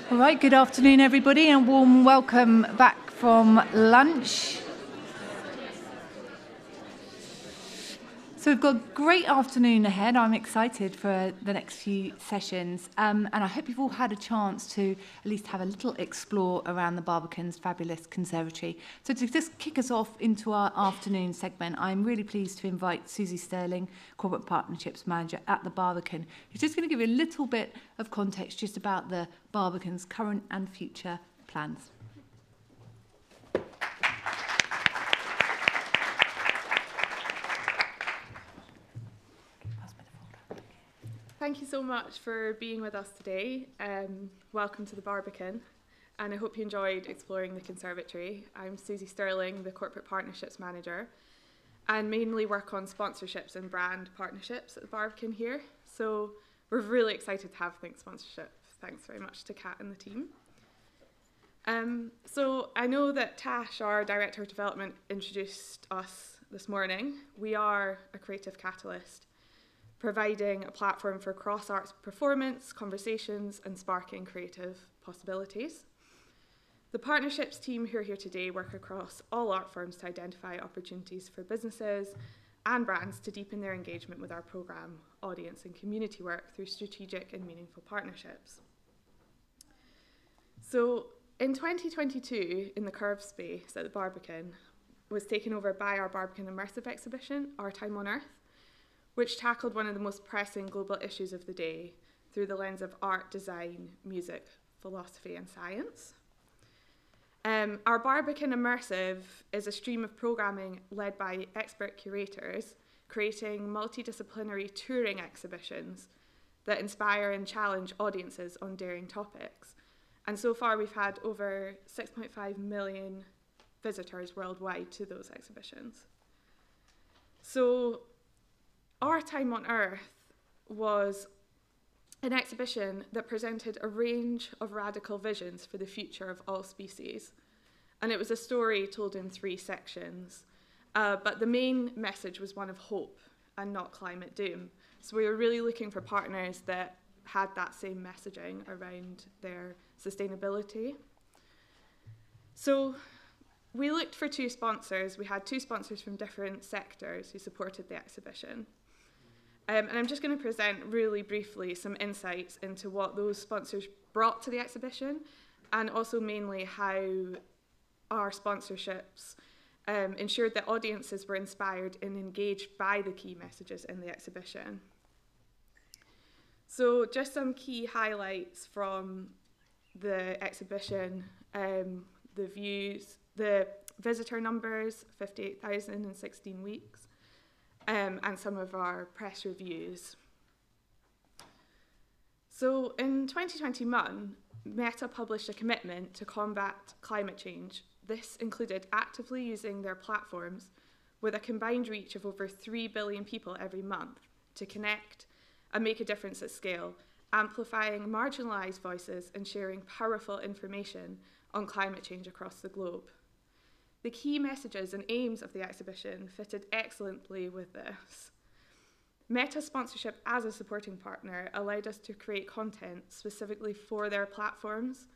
All right, good afternoon, everybody, and warm welcome back from lunch. So we've got a great afternoon ahead. I'm excited for the next few sessions, and I hope you've all had a chance to at least have a little explore around the Barbican's fabulous conservatory. So to just kick us off into our afternoon segment, I'm really pleased to invite Susie Sterling, Corporate Partnerships Manager at the Barbican, who's just going to give you a little bit of context just about the Barbican's current and future plans. Thank you so much for being with us today. Welcome to the Barbican, and I hope you enjoyed exploring the conservatory. I'm Susie Sterling, the Corporate Partnerships Manager, and mainly work on sponsorships and brand partnerships at the Barbican here. So we're really excited to have Think Sponsorship. Thanks very much to Kat and the team. So I know that Tash, our Director of Development, introduced us this morning. We are a creative catalyst, providing a platform for cross-arts performance, conversations, and sparking creative possibilities. The partnerships team who are here today work across all art forms to identify opportunities for businesses and brands to deepen their engagement with our programme, audience, and community work through strategic and meaningful partnerships. So in 2022, in the Curve space at the Barbican, was taken over by our Barbican Immersive exhibition, Our Time on Earth, which tackled one of the most pressing global issues of the day through the lens of art, design, music, philosophy, and science. Our Barbican Immersive is a stream of programming led by expert curators, creating multidisciplinary touring exhibitions that inspire and challenge audiences on daring topics. And so far, we've had over 6.5 million visitors worldwide to those exhibitions. So Our Time on Earth was an exhibition that presented a range of radical visions for the future of all species. And it was a story told in 3 sections. But the main message was one of hope and not climate doom. So we were really looking for partners that had that same messaging around their sustainability. So we looked for 2 sponsors. We had 2 sponsors from different sectors who supported the exhibition. And I'm just going to present really briefly some insights into what those sponsors brought to the exhibition, and also mainly how our sponsorships ensured that audiences were inspired and engaged by the key messages in the exhibition. So just some key highlights from the exhibition: the views, the visitor numbers, 58,000 in 16 weeks. And some of our press reviews. So in 2021, Meta published a commitment to combat climate change. This included actively using their platforms with a combined reach of over 3 billion people every month to connect and make a difference at scale, amplifying marginalised voices and sharing powerful information on climate change across the globe. The key messages and aims of the exhibition fitted excellently with this. Meta sponsorship as a supporting partner allowed us to create content specifically for their platforms,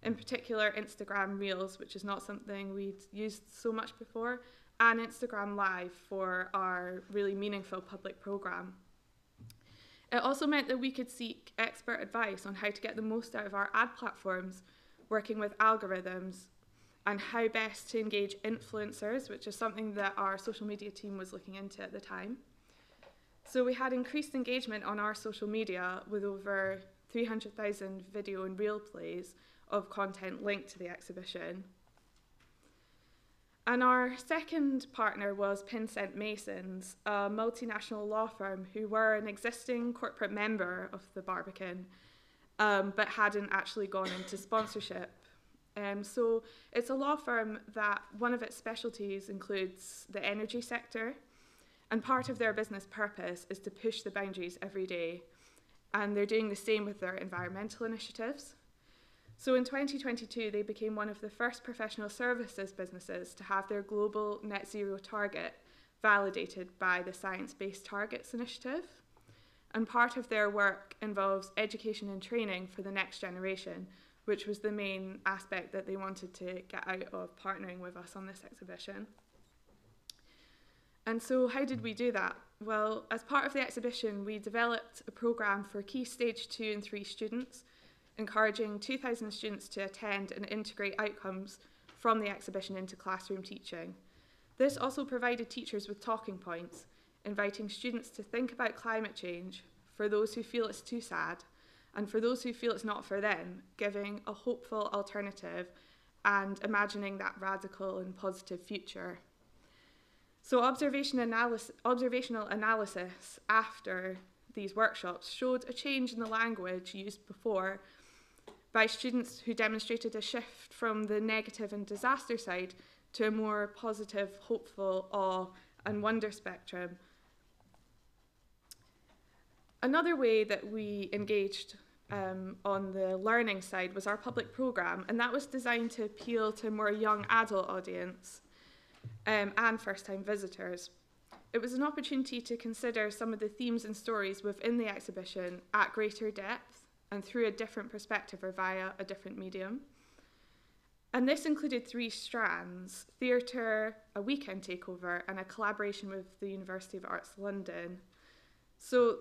in particular Instagram Reels, which is not something we'd used so much before, and Instagram Live for our really meaningful public programme. It also meant that we could seek expert advice on how to get the most out of our ad platforms, working with algorithms, and how best to engage influencers, which is something that our social media team was looking into at the time. So we had increased engagement on our social media with over 300,000 video and reel plays of content linked to the exhibition. And our second partner was Pinsent Masons, a multinational law firm who were an existing corporate member of the Barbican, but hadn't actually gone into sponsorship. So it's a law firm that one of its specialties includes the energy sector, and part of their business purpose is to push the boundaries every day, and they're doing the same with their environmental initiatives. So in 2022, they became one of the first professional services businesses to have their global net zero target validated by the Science Based Targets initiative. And part of their work involves education and training for the next generation which was the main aspect that they wanted to get out of partnering with us on this exhibition. And so how did we do that? Well, as part of the exhibition, we developed a programme for key stage 2 and 3 students, encouraging 2,000 students to attend and integrate outcomes from the exhibition into classroom teaching. This also provided teachers with talking points, inviting students to think about climate change for those who feel it's too sad, and for those who feel it's not for them, giving a hopeful alternative and imagining that radical and positive future. So observational analysis after these workshops showed a change in the language used before by students who demonstrated a shift from the negative and disaster side to a more positive, hopeful, awe and wonder spectrum. Another way that we engaged on the learning side was our public programme, and that was designed to appeal to a more young adult audience and first-time visitors. It was an opportunity to consider some of the themes and stories within the exhibition at greater depth and through a different perspective or via a different medium. And this included 3 strands: theatre, a weekend takeover, and a collaboration with the University of Arts London. So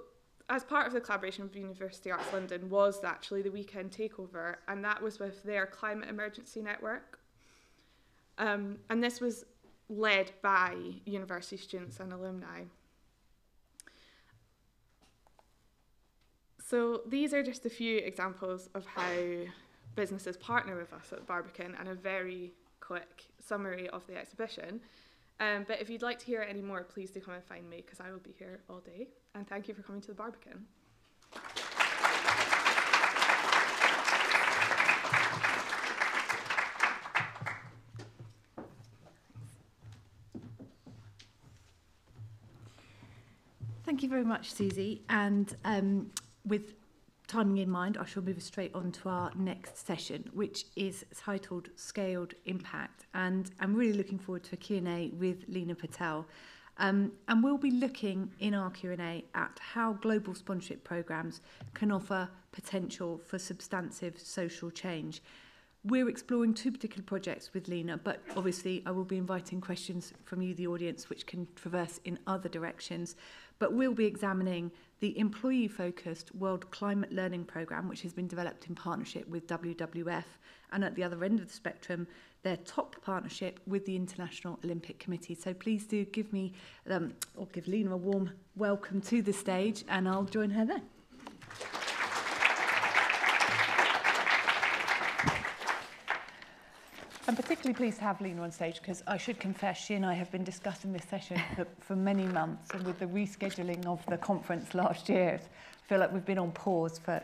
as part of the collaboration with University Arts London was actually the weekend takeover, and that was with their climate emergency network. And this was led by university students and alumni. So these are just a few examples of how businesses partner with us at the Barbican, and a very quick summary of the exhibition. But if you'd like to hear any more, please do come and find me, because I will be here all day. And thank you for coming to the Barbican. Thank you very much, Susie. And with timing in mind, I shall move straight on to our next session, which is titled Scaled Impact. And I'm really looking forward to a Q&A with Lena Patel. And we'll be looking in our Q&A at how global sponsorship programmes can offer potential for substantive social change. We're exploring 2 particular projects with Lena, but obviously I will be inviting questions from you, the audience, which can traverse in other directions. But we'll be examining the employee-focused World Climate Learning Programme, which has been developed in partnership with WWF, and at the other end of the spectrum, their top partnership with the International Olympic Committee. So please do give me, or give Lena a warm welcome to the stage, and I'll join her there. I'm particularly pleased to have Lena on stage because I should confess she and I have been discussing this session for many months, and with the rescheduling of the conference last year, I feel like we've been on pause for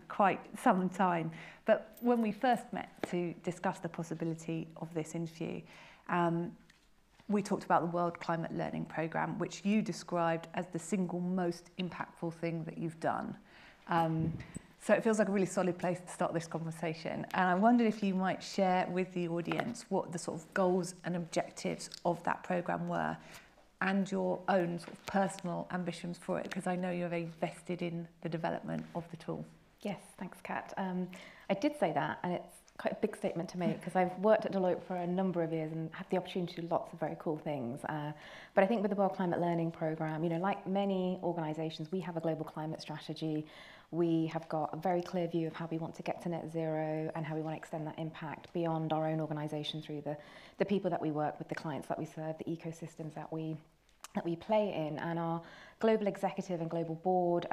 quite some time. But when we first met to discuss the possibility of this interview, we talked about the World Climate Learning Programme, which you described as the single most impactful thing that you've done. So it feels like a really solid place to start this conversation. And I wondered if you might share with the audience what the sort of goals and objectives of that programme were, and your own sort of personal ambitions for it, because I know you're very vested in the development of the tool. Yes, thanks, Kat. I did say that, and it's quite a big statement to make because I've worked at Deloitte for a number of years and had the opportunity to do lots of very cool things. But I think with the World Climate Learning Programme, you know, like many organisations, we have a global climate strategy. We have got a very clear view of how we want to get to net zero and how we want to extend that impact beyond our own organisation through the people that we work with, the clients that we serve, the ecosystems that we play in. And our global executive and global board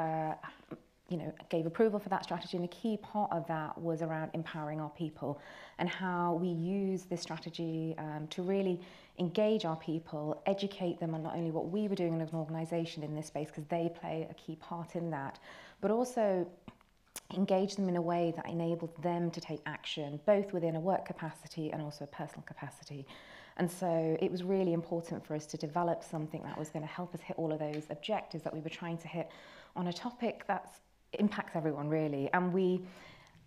gave approval for that strategy, and a key part of that was around empowering our people and how we use this strategy to really engage our people, educate them on not only what we were doing as an organisation in this space, because they play a key part in that, but also engage them in a way that enabled them to take action, both within a work capacity and also a personal capacity. And so it was really important for us to develop something that was going to help us hit all of those objectives that we were trying to hit on a topic that impacts everyone, really. And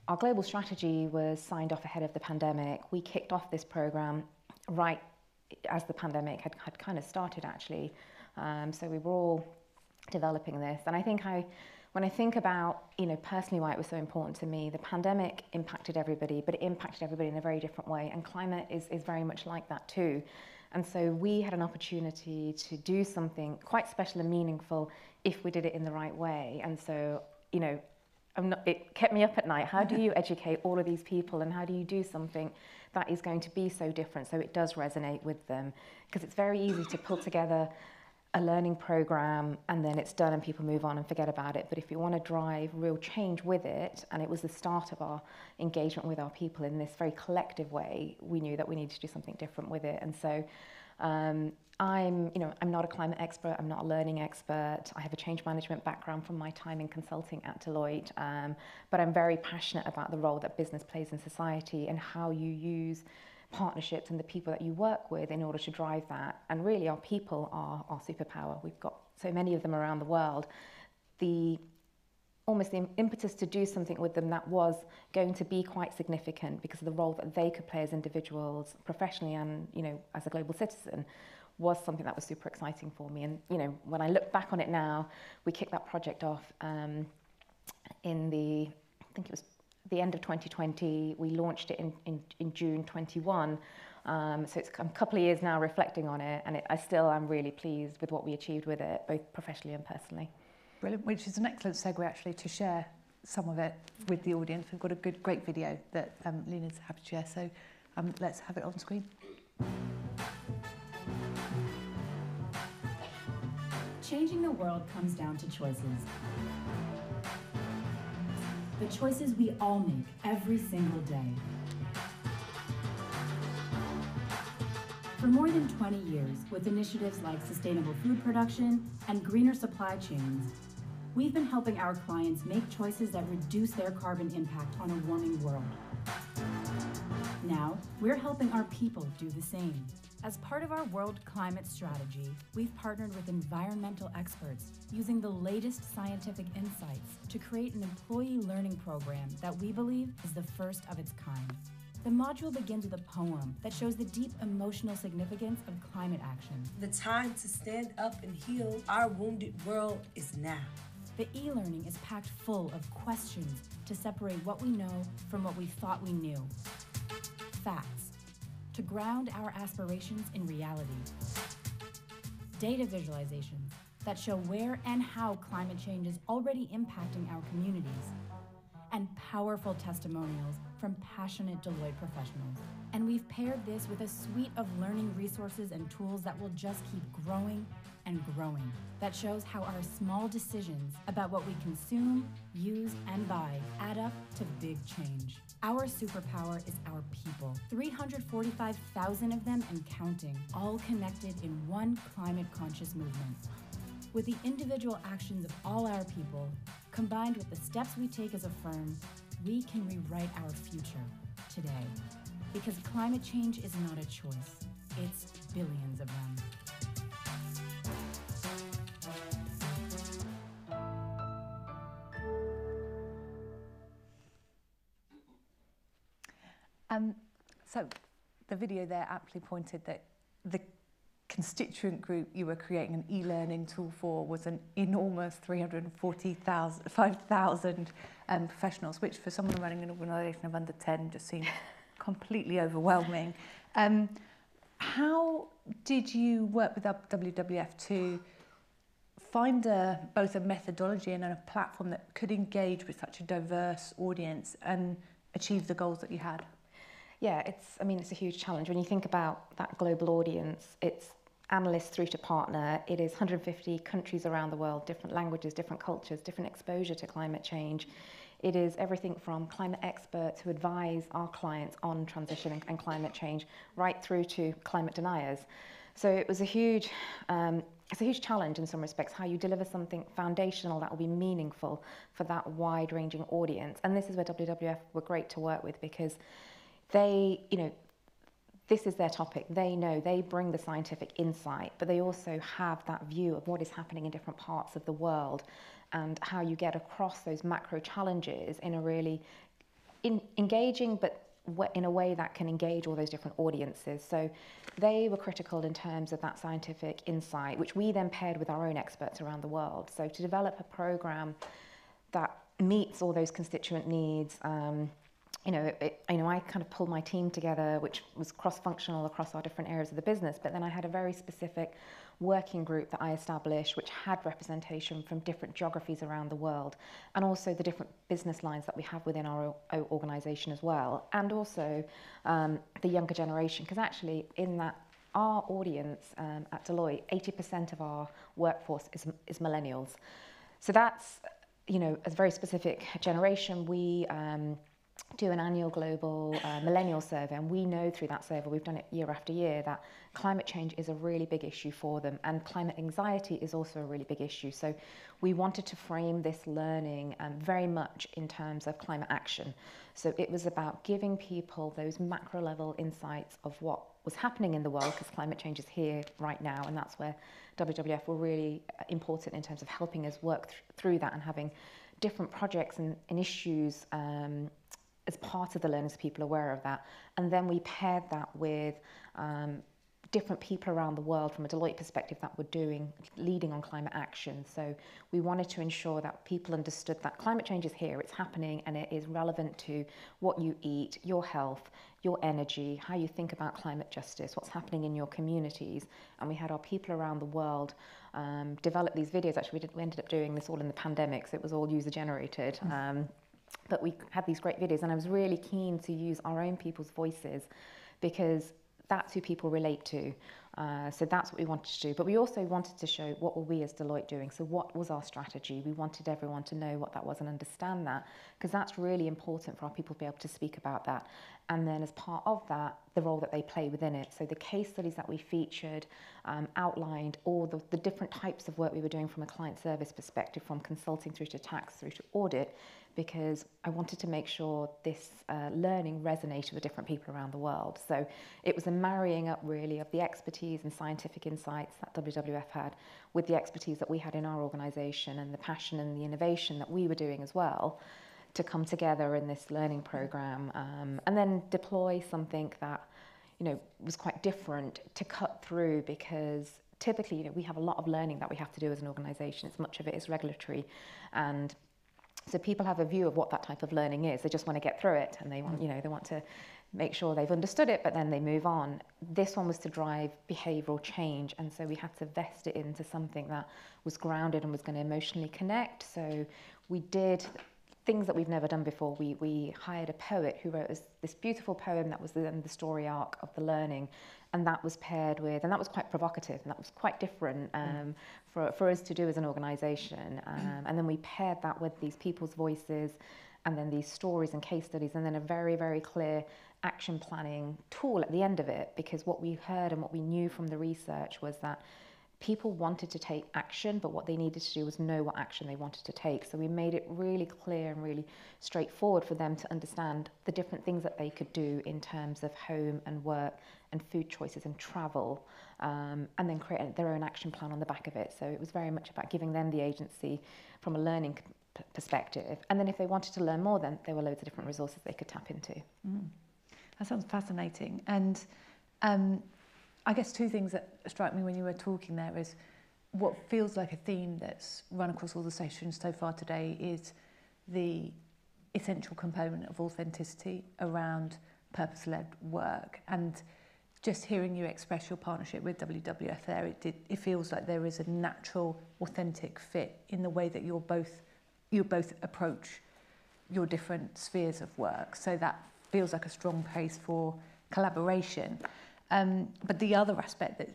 our global strategy was signed off ahead of the pandemic. We kicked off this programme right as the pandemic had kind of started, actually. So we were all developing this. And I think when I think about, personally why it was so important to me, the pandemic impacted everybody, but it impacted everybody in a very different way. And climate is very much like that too. And so we had an opportunity to do something quite special and meaningful if we did it in the right way. And so, it kept me up at night. How do you educate all of these people, and how do you do something that is going to be so different so it does resonate with them? Because it's very easy to pull together a learning program and then it's done and people move on and forget about it. But if you want to drive real change with it, and it was the start of our engagement with our people in this very collective way, we knew that we needed to do something different with it. And so I'm not a climate expert, I'm not a learning expert. I have a change management background from my time in consulting at Deloitte, but I'm very passionate about the role that business plays in society and how you use partnerships and the people that you work with in order to drive that. And really our people are our superpower. We've got so many of them around the world. Almost the impetus to do something with them that was going to be quite significant because of the role that they could play as individuals, professionally and as a global citizen, was something that was super exciting for me. And when I look back on it now, we kicked that project off I think it was the end of 2020. We launched it in June 21. So it's a couple of years now reflecting on it, and I still am really pleased with what we achieved with it, both professionally and personally. Brilliant, which is an excellent segue actually to share some of it with the audience. We've got a great video that Lena's happy to share, so let's have it on screen. Changing the world comes down to choices. The choices we all make every single day. For more than 20 years, with initiatives like sustainable food production and greener supply chains, we've been helping our clients make choices that reduce their carbon impact on a warming world. Now, we're helping our people do the same. As part of our world climate strategy, we've partnered with environmental experts using the latest scientific insights to create an employee learning program that we believe is the first of its kind. The module begins with a poem that shows the deep emotional significance of climate action. The time to stand up and heal our wounded world is now. The e-learning is packed full of questions to separate what we know from what we thought we knew. Facts to ground our aspirations in reality. Data visualizations that show where and how climate change is already impacting our communities. And powerful testimonials from passionate Deloitte professionals. And we've paired this with a suite of learning resources and tools that will just keep growing and growing. That shows how our small decisions about what we consume, use, and buy add up to big change. Our superpower is our people. 345,000 of them and counting, all connected in one climate-conscious movement. With the individual actions of all our people, combined with the steps we take as a firm, we can rewrite our future today. Because climate change is not a choice, it's billions of them. So the video there aptly pointed that the constituent group you were creating an e-learning tool for was an enormous 5,000 professionals, which for someone running an organisation of under 10 just seemed completely overwhelming. How did you work with WWF to find both a methodology and a platform that could engage with such a diverse audience and achieve the goals that you had? Yeah, it's a huge challenge. When you think about that global audience, it's analysts through to partner. It is 150 countries around the world, different languages, different cultures, different exposure to climate change. It is everything from climate experts who advise our clients on transition and climate change, right through to climate deniers. So it was it's a huge challenge in some respects, how you deliver something foundational that will be meaningful for that wide-ranging audience. And this is where WWF were great to work with, because this is their topic. They bring the scientific insight, but they also have that view of what is happening in different parts of the world and how you get across those macro challenges in a really engaging, but in a way that can engage all those different audiences. So they were critical in terms of that scientific insight, which we then paired with our own experts around the world. So to develop a program meets all those constituent needs. I kind of pulled my team together, which was cross-functional across our different areas of the business, but then I had a very specific working group that I established, which had representation from different geographies around the world, and also the different business lines that we have within our organisation as well, and also the younger generation, because actually in that our audience at Deloitte, 80% of our workforce is millennials. So that's, a very specific generation. We do an annual global millennial survey, and we know through that survey, we've done it year after year, that climate change is a really big issue for them, and climate anxiety is also a really big issue. So we wanted to frame this learning very much in terms of climate action. So it was about giving people those macro level insights of what was happening in the world, because climate change is here right now, and that's where WWF were really important in terms of helping us work through that and having different projects and issues as part of the learning, so people are aware of that. And then we paired that with different people around the world from a Deloitte perspective that were leading on climate action. So we wanted to ensure that people understood that climate change is here, it's happening, and it is relevant to what you eat, your health, your energy, how you think about climate justice, what's happening in your communities. And we had our people around the world develop these videos. Actually, we ended up doing this all in the pandemic, so it was all user generated. But we had these great videos, and I was really keen to use our own people's voices, because that's who people relate to. So that's what we wanted to do. But we also wanted to show what were we as Deloitte doing. So what was our strategy? We wanted everyone to know what that was and understand that, because that's really important for our people to be able to speak about that. And then as part of that, the role that they play within it. So the case studies that we featured outlined all the different types of work we were doing from a client service perspective, from consulting through to tax through to audit, because I wanted to make sure this learning resonated with different people around the world. So it was a marrying up really of the expertise and scientific insights that WWF had with the expertise that we had in our organisation, and the passion and the innovation that we were doing as well, to come together in this learning programme, and then deploy something that was quite different to cut through, because typically we have a lot of learning that we have to do as an organisation. Much of it is regulatory, and so people have a view of what that type of learning is. They just want to get through it, and they want, they want to make sure they've understood it, but then they move on. This one was to drive behavioural change, and so we had to vest it into something that was grounded and was going to emotionally connect. So we did things that we've never done before. We hired a poet who wrote this beautiful poem that was the story arc of the learning, and that was paired with, and that was quite provocative, and that was quite different for us to do as an organisation. And then we paired that with these people's voices, and then these stories and case studies, and then a very, very clear action planning tool at the end of it, because what we heard and what we knew from the research was that people wanted to take action, but what they needed to do was know what action they wanted to take. So we made it really clear and really straightforward for them to understand the different things that they could do in terms of home and work and food choices and travel, and then create their own action plan on the back of it. So it was very much about giving them the agency from a learning perspective. And then if they wanted to learn more, then there were loads of different resources they could tap into. That sounds fascinating. And I guess two things that strike me when you were talking there is what feels like a theme that's run across all the sessions so far today is the essential component of authenticity around purpose-led work. And just hearing you express your partnership with WWF there, it feels like there is a natural, authentic fit in the way that you both approach your different spheres of work. So that feels like a strong place for collaboration. But the other aspect that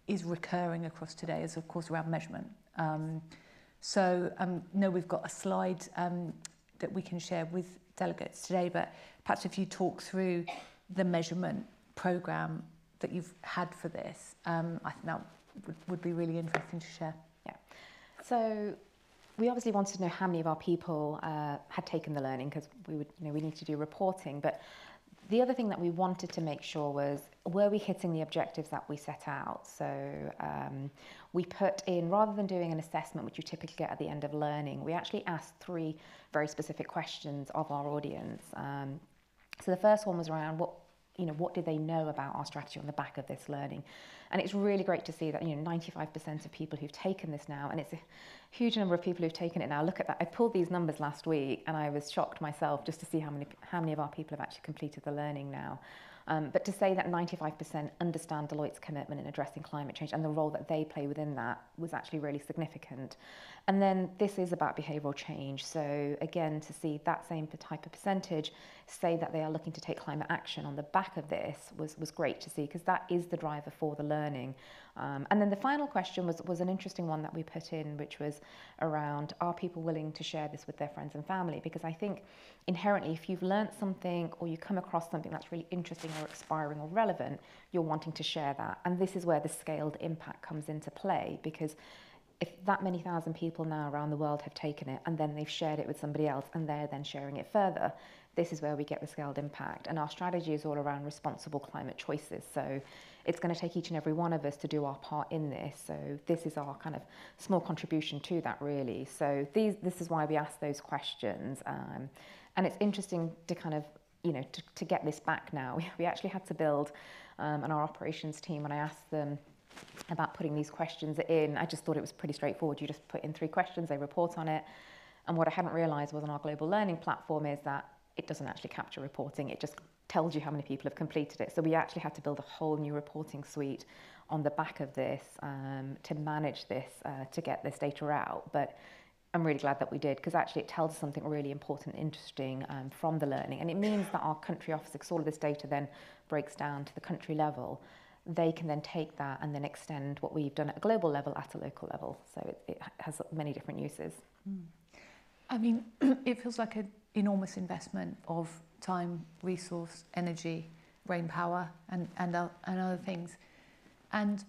is recurring across today is, of course, around measurement. So I know we've got a slide that we can share with delegates today, but perhaps if you talk through the measurement programme that you've had for this, I think that would be really interesting to share. Yeah. So we obviously wanted to know how many of our people had taken the learning, because we need to do reporting, but the other thing that we wanted to make sure was, were we hitting the objectives that we set out? So we put in, rather than doing an assessment, which you typically get at the end of learning, we actually asked 3 very specific questions of our audience. So the first one was around what did they know about our strategy on the back of this learning? And it's really great to see that 95% of people who've taken this now, and it's a huge number of people who've taken it now. Look at that. I pulled these numbers last week and I was shocked myself just to see how many of our people have actually completed the learning now. But to say that 95% understand Deloitte's commitment in addressing climate change and the role that they play within that was actually really significant. And then this is about behavioural change. So again, to see that same type of percentage say that they are looking to take climate action on the back of this was great to see, because that is the driver for the learning. And then the final question was an interesting one that we put in, which was around, are people willing to share this with their friends and family? Because I think inherently, if you've learned something or you come across something that's really interesting or inspiring or relevant, you're wanting to share that. And this is where the scaled impact comes into play, because if that many thousand people now around the world have taken it and then they've shared it with somebody else and they're then sharing it further, this is where we get the scaled impact. And our strategy is all around responsible climate choices. So it's going to take each and every one of us to do our part in this. So this is our kind of small contribution to that, really. So this is why we ask those questions. And it's interesting to kind of, to get this back now. We actually had to build, and our operations team, when I asked them about putting these questions in, I just thought it was pretty straightforward. You just put in 3 questions, they report on it. And what I hadn't realised was on our global learning platform is that it doesn't actually capture reporting. It just tells you how many people have completed it. So we actually had to build a whole new reporting suite on the back of this to manage this, to get this data out. But I'm really glad that we did, because actually it tells us something really important and interesting from the learning. And it means that our country office, because all of this data then breaks down to the country level, they can then take that and then extend what we've done at a global level at a local level. So it has many different uses. I mean, it feels like an enormous investment of time, resource, energy, brain power, and other things. And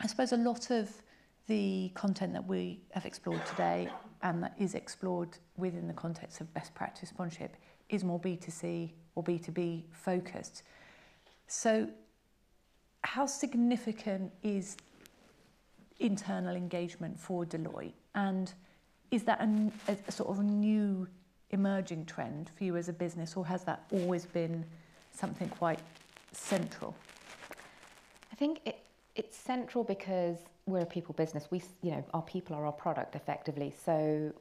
I suppose a lot of the content that we have explored today and that is explored within the context of best practice sponsorship is more B2C or B2B focused. So how significant is internal engagement for Deloitte? And is that a sort of a new emerging trend for you as a business, or has that always been something quite central? I think it's central because we're a people business. Our people are our product effectively. So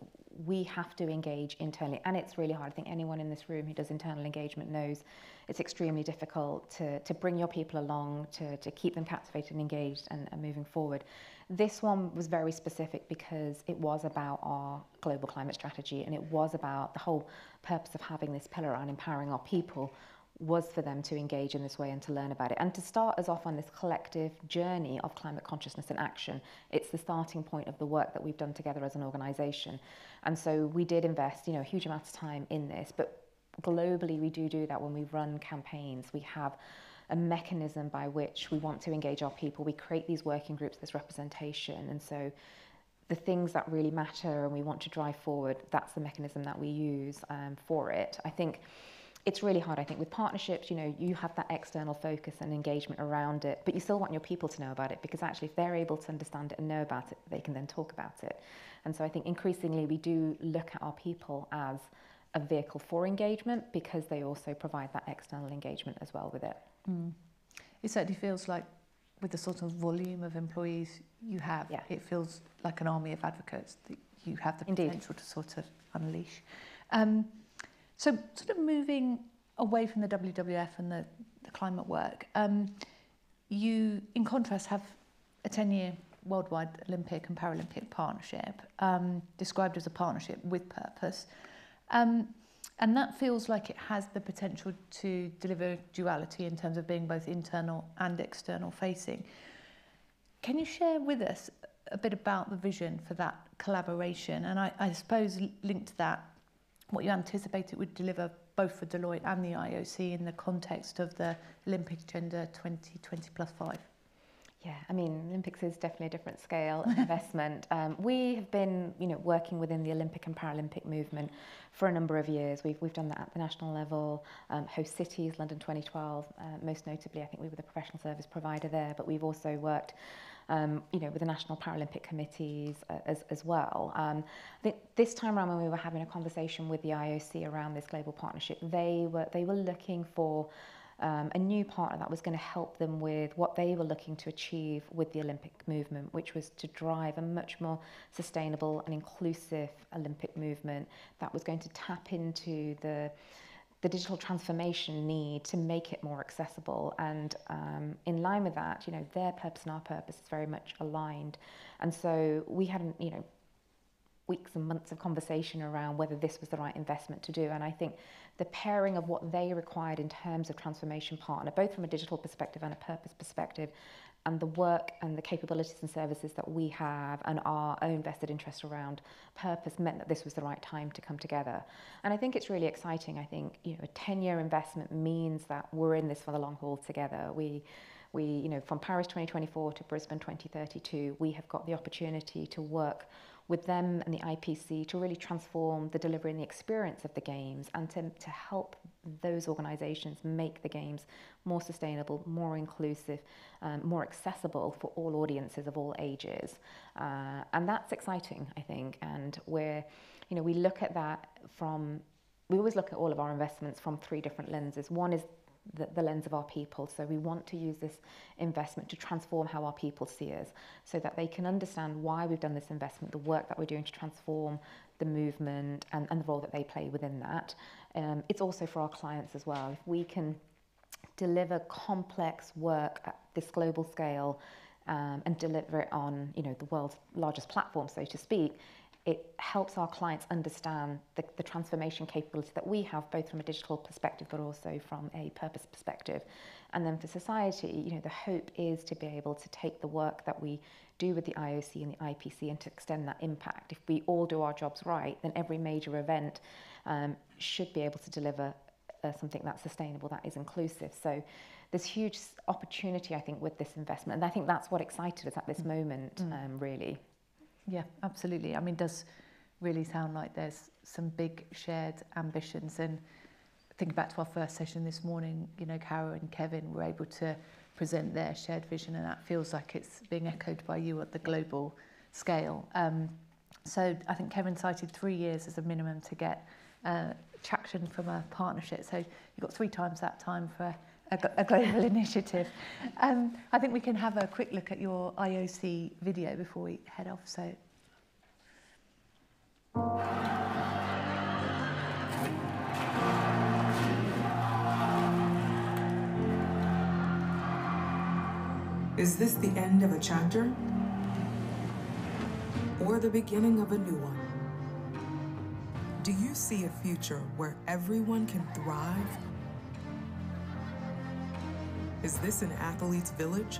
we have to engage internally, and it's really hard. I think anyone in this room who does internal engagement knows it's extremely difficult to bring your people along, to keep them captivated and engaged and moving forward. This one was very specific because it was about our global climate strategy, and it was about the whole purpose of having this pillar around empowering our people was for them to engage in this way and to learn about it and to start us off on this collective journey of climate consciousness and action. It's the starting point of the work that we've done together as an organisation. And so we did invest, a huge amount of time in this, but globally we do that when we run campaigns. We have a mechanism by which we want to engage our people. We create these working groups, this representation. And so the things that really matter and we want to drive forward, that's the mechanism that we use for it. I think it's really hard. I think with partnerships, you have that external focus and engagement around it, but you still want your people to know about it, because actually if they're able to understand it and know about it, they can then talk about it. And so I think increasingly we do look at our people as a vehicle for engagement, because they also provide that external engagement as well with it. It certainly feels like, with the sort of volume of employees you have, it feels like an army of advocates that you have the potential to sort of unleash. So sort of moving away from the WWF and the climate work, you, in contrast, have a 10-year worldwide Olympic and Paralympic partnership, described as a partnership with purpose. And that feels like it has the potential to deliver duality in terms of being both internal and external facing. Can you share with us a bit about the vision for that collaboration? And I suppose linked to that, what you anticipate it would deliver both for Deloitte and the IOC in the context of the Olympic Agenda 2020+5? Yeah, I mean, Olympics is definitely a different scale of investment. We have been, working within the Olympic and Paralympic movement for a number of years. We've done that at the national level, host cities, London 2012, most notably, I think we were the professional service provider there, but we've also worked with the National Paralympic Committees as well. I think this time around when we were having a conversation with the IOC around this global partnership, they were looking for a new partner that was going to help them with what they were looking to achieve with the Olympic movement, which was to drive a much more sustainable and inclusive Olympic movement that was going to tap into the digital transformation need to make it more accessible. And in line with that, you know, their purpose and our purpose is very much aligned. And so we had, you know, weeks and months of conversation around whether this was the right investment to do. And I think the pairing of what they required in terms of transformation partner, both from a digital perspective and a purpose perspective, and the work and the capabilities and services that we have and our own vested interest around purpose meant that this was the right time to come together. And I think it's really exciting. I think, you know, a 10-year investment means that we're in this for the long haul together. We, you know, from Paris 2024 to Brisbane 2032, we have got the opportunity to work with them and the IPC to really transform the delivery and the experience of the Games, and to help those organisations make the Games more sustainable, more inclusive, more accessible for all audiences of all ages. And that's exciting, I think. And we're, you know, we look at that we always look at all of our investments from 3 different lenses. One is the lens of our people. So we want to use this investment to transform how our people see us, so that they can understand why we've done this investment, the work that we're doing to transform the movement and the role that they play within that. It's also for our clients as well. If we can deliver complex work at this global scale and deliver it on, you know, the world's largest platform, so to speak, it helps our clients understand the transformation capability that we have, both from a digital perspective, but also from a purpose perspective. And then for society, you know, the hope is to be able to take the work that we do with the IOC and the IPC and to extend that impact. If we all do our jobs right, then every major event should be able to deliver something that's sustainable, that is inclusive. So there's huge opportunity, I think, with this investment. And I think that's what excited us at this moment, really. Yeah, absolutely. I mean, it does really sound like there's some big shared ambitions. And think back to our first session this morning, you know, Cara and Kevin were able to present their shared vision, and that feels like it's being echoed by you at the global scale. So I think Kevin cited 3 years as a minimum to get traction from a partnership. So you've got 3 times that time for a global initiative. I think we can have a quick look at your IOC video before we head off. So. Is this the end of a chapter? Or the beginning of a new one? Do you see a future where everyone can thrive? Is this an athlete's village?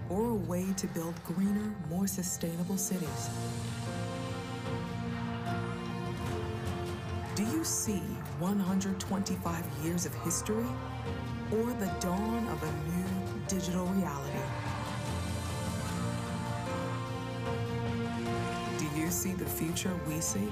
Or a way to build greener, more sustainable cities? Do you see 125 years of history, or the dawn of a new digital reality? Do you see the future we see?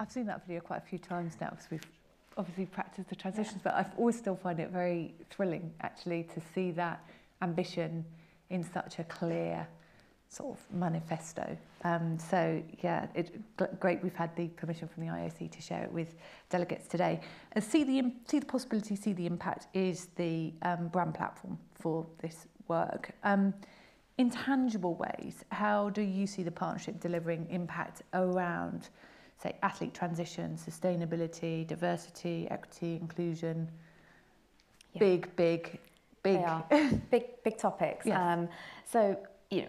I've seen that video quite a few times now because we've obviously practiced the transitions, but I've always still find it very thrilling actually to see that ambition in such a clear sort of manifesto. So yeah, great we've had the permission from the IOC to share it with delegates today. See the possibility, see the impact is the brand platform for this work. In tangible ways, how do you see the partnership delivering impact around, say, athlete transition, sustainability, diversity, equity, inclusion? Yeah. Big. They are big topics. Yes. So, you know,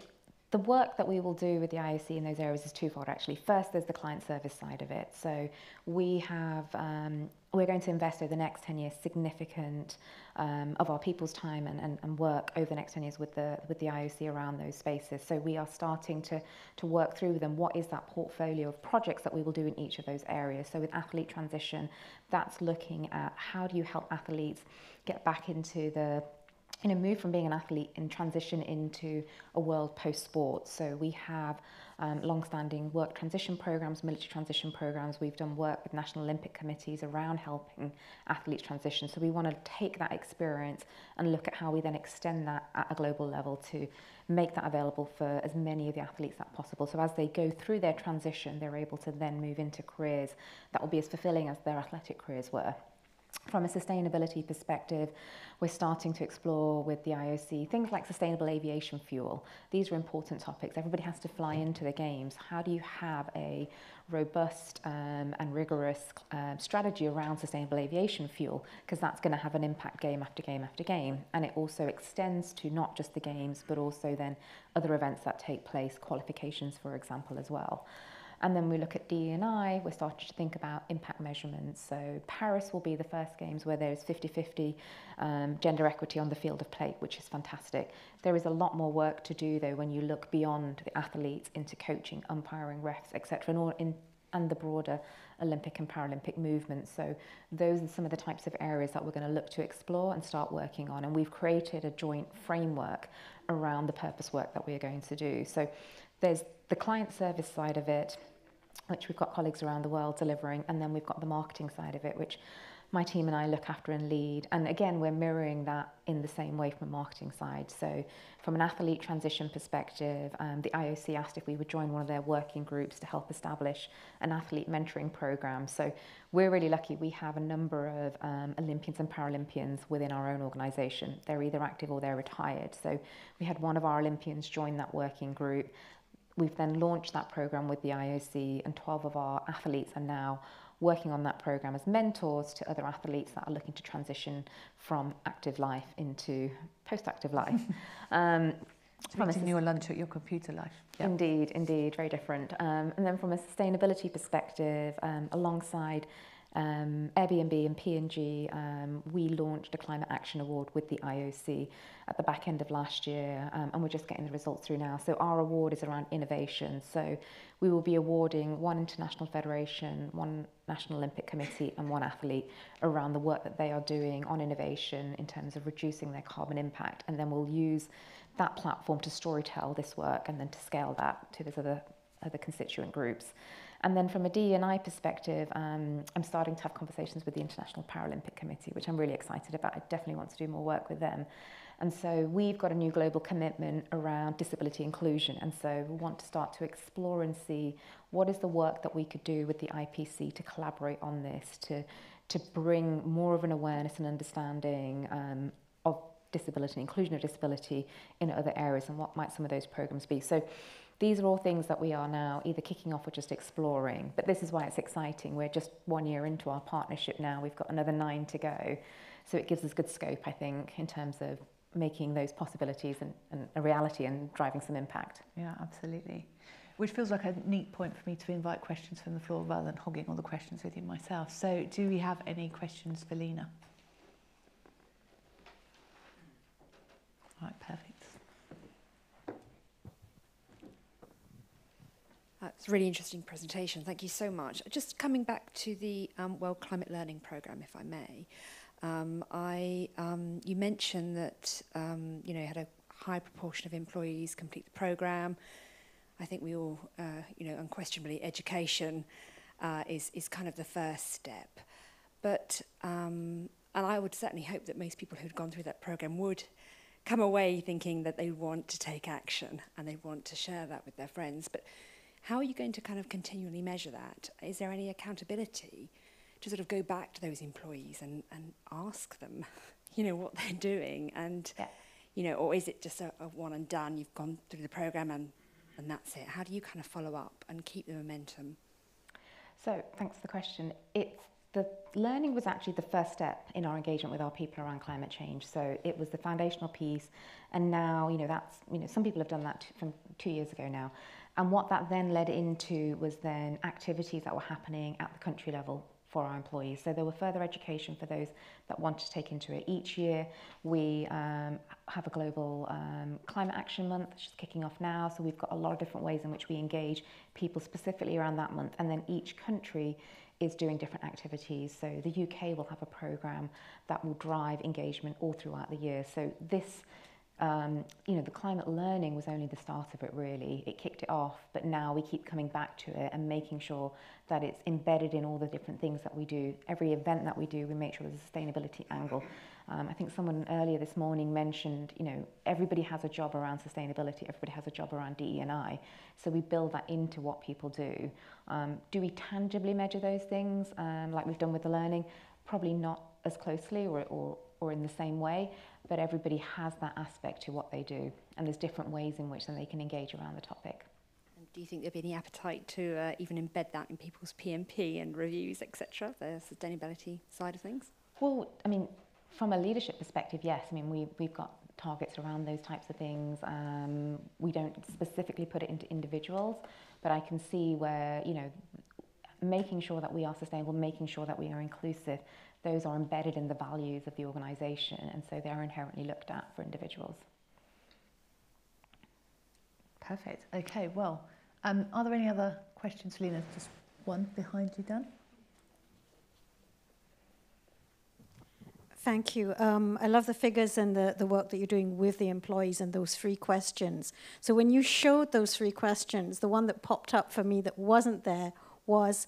the work that we will do with the IOC in those areas is twofold, actually. First, there's the client service side of it. So we have, we're going to invest over the next 10 years significant of our people's time and work over the next 10 years with the IOC around those spaces. So we are starting to work through with them what is that portfolio of projects that we will do in each of those areas. So with athlete transition, that's looking at how do you help athletes get back into the move from being an athlete and transition into a world post-sport. So we have long-standing work transition programs, military transition programs. We've done work with National Olympic committees around helping athletes transition. So we want to take that experience and look at how we then extend that at a global level to make that available for as many of the athletes as possible. So as they go through their transition, they're able to then move into careers that will be as fulfilling as their athletic careers were. From a sustainability perspective, we're starting to explore with the IOC things like sustainable aviation fuel. These are important topics. Everybody has to fly into the games. How do you have a robust and rigorous strategy around sustainable aviation fuel? Because that's going to have an impact game after game after game. And it also extends to not just the games, but also then other events that take place, qualifications, for example, as well. And then we look at DE&I, we're starting to think about impact measurements. So Paris will be the first games where there's 50-50 gender equity on the field of play, which is fantastic. There is a lot more work to do, though, when you look beyond the athletes into coaching, umpiring, refs, etc., and the broader Olympic and Paralympic movement. So those are some of the types of areas that we're going to look to explore and start working on. And we've created a joint framework around the purpose work that we're going to do. So there's the client service side of it, which we've got colleagues around the world delivering, and then we've got the marketing side of it, which my team and I look after and lead. And again, we're mirroring that in the same way from a marketing side. So from an athlete transition perspective, the IOC asked if we would join one of their working groups to help establish an athlete mentoring program. So we're really lucky. We have a number of Olympians and Paralympians within our own organisation. They're either active or they're retired. So we had one of our Olympians join that working group. We've then launched that program with the IOC, and 12 of our athletes are now working on that program as mentors to other athletes that are looking to transition from active life into post-active life. Eating your lunch at your computer life. Yep. Indeed, very different. And then from a sustainability perspective, alongside Airbnb and P&G, we launched a Climate Action Award with the IOC at the back end of last year, and we're just getting the results through now. So our award is around innovation. So we will be awarding one international federation, one National Olympic Committee, and one athlete around the work that they are doing on innovation in terms of reducing their carbon impact. And then we'll use that platform to storytell this work and then to scale that to those other constituent groups. And then from a DE&I perspective, I'm starting to have conversations with the International Paralympic Committee, which I'm really excited about. I definitely want to do more work with them. And so we've got a new global commitment around disability inclusion. And so we want to start to explore and see what is the work that we could do with the IPC to collaborate on this, to bring more of an awareness and understanding of disability, inclusion of disability in other areas, and what might some of those programs be. So these are all things that we are now either kicking off or just exploring. But this is why it's exciting. We're just 1 year into our partnership now. We've got another 9 to go. So it gives us good scope, I think, in terms of making those possibilities and a reality and driving some impact. Yeah, absolutely. Which feels like a neat point for me to invite questions from the floor rather than hogging all the questions with you myself. So do we have any questions for Lena? All right, perfect. It's a really interesting presentation. Thank you so much. Just coming back to the World Climate Learning Programme, if I may. You mentioned that you had a high proportion of employees complete the programme. I think we all, unquestionably, education is kind of the first step. But and I would certainly hope that most people who'd gone through that programme would come away thinking that they want to take action and they want to share that with their friends. But how are you going to kind of continually measure that? Is there any accountability to sort of go back to those employees and ask them, what they're doing? And, or is it just a one and done, you've gone through the programme and that's it? How do you kind of follow up and keep the momentum? So thanks for the question. The learning was actually the first step in our engagement with our people around climate change. So it was the foundational piece. And now, some people have done that from 2 years ago now. And what that then led into was then activities that were happening at the country level for our employees. So there were further education for those that wanted to take into it. Each year we have a global climate action month, which is kicking off now. So we've got a lot of different ways in which we engage people specifically around that month. And then each country is doing different activities. So the UK will have a programme that will drive engagement all throughout the year. So this, the climate learning was only the start of it really. It kicked it off, but now we keep coming back to it and making sure that it's embedded in all the different things that we do. Every event that we do, we make sure there's a sustainability angle. I think someone earlier this morning mentioned, everybody has a job around sustainability, everybody has a job around DE&I. So we build that into what people do. Do we tangibly measure those things like we've done with the learning? Probably not as closely or in the same way, but everybody has that aspect to what they do. And there's different ways in which then they can engage around the topic. And do you think there'd be any appetite to even embed that in people's PMP and reviews, etc., the sustainability side of things? Well, from a leadership perspective, yes. We've got targets around those types of things. We don't specifically put it into individuals, but I can see where, making sure that we are sustainable, making sure that we are inclusive, those are embedded in the values of the organisation, and so they are inherently looked at for individuals. Perfect. Okay, well, are there any other questions, Lena? Just one behind you, Dan. Thank you. I love the figures and the work that you're doing with the employees and those 3 questions. So when you showed those 3 questions, the one that popped up for me that wasn't there was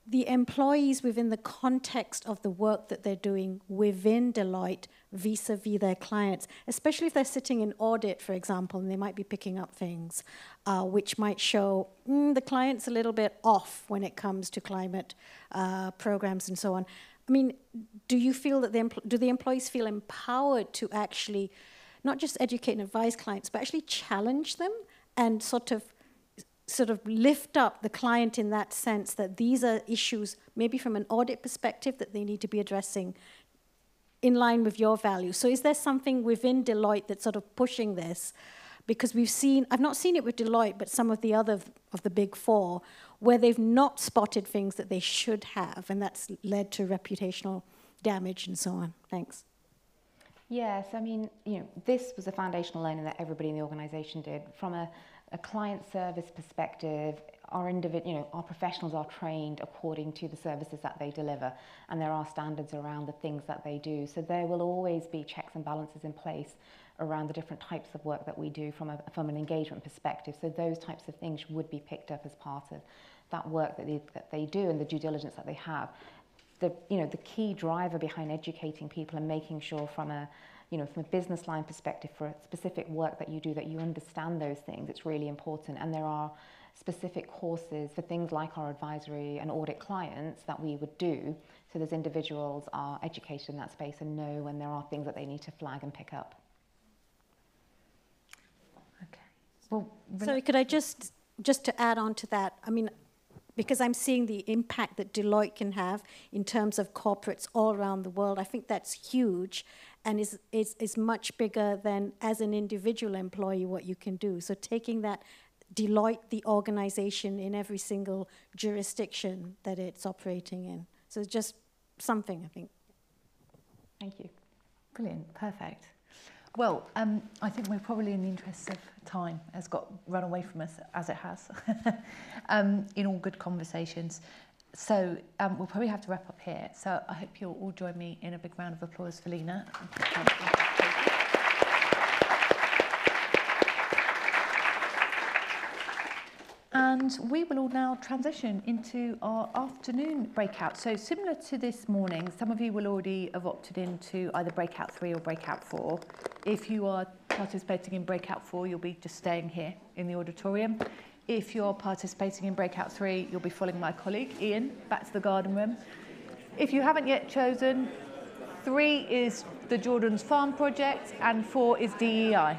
the employees within the context of the work that they're doing within Deloitte vis-a-vis their clients, especially if they're sitting in audit, for example, and they might be picking up things which might show the client's a little bit off when it comes to climate programs and so on. Do you feel that do the employees feel empowered to actually not just educate and advise clients, but actually challenge them and sort of lift up the client in that sense that these are issues, maybe from an audit perspective, that they need to be addressing in line with your values? So is there something within Deloitte that's sort of pushing this? Because I've not seen it with Deloitte, but some of the other of the big 4, where they've not spotted things that they should have, and that's led to reputational damage and so on. Thanks. Yes, this was a foundational learning that everybody in the organisation did. From a client service perspective, our professionals are trained according to the services that they deliver, and there are standards around the things that they do. So there will always be checks and balances in place around the different types of work that we do from an engagement perspective. So those types of things would be picked up as part of that work that they do and the due diligence that they have. The key driver behind educating people and making sure from a business line perspective for a specific work that you do, that you understand those things, it's really important. And there are specific courses for things like our advisory and audit clients that we would do, so those individuals are educated in that space and know when there are things that they need to flag and pick up. Okay. Well, sorry, could I just to add on to that, because I'm seeing the impact that Deloitte can have in terms of corporates all around the world, I think that's huge and is much bigger than as an individual employee what you can do. So taking that Deloitte, the organization in every single jurisdiction that it's operating in. So it's just something, I think. Thank you. Brilliant, perfect. Well, I think we're probably, in the interest of time, has got run away from us, as it has, in all good conversations. So we'll probably have to wrap up here. So I hope you'll all join me in a big round of applause for Lena. And we will all now transition into our afternoon breakout. So similar to this morning, some of you will already have opted into either breakout 3 or breakout 4. If you are participating in breakout 4, you'll be just staying here in the auditorium. If you're participating in breakout 3, you'll be following my colleague, Ian, back to the garden room. If you haven't yet chosen, 3 is the Jordan's Farm project and 4 is DEI.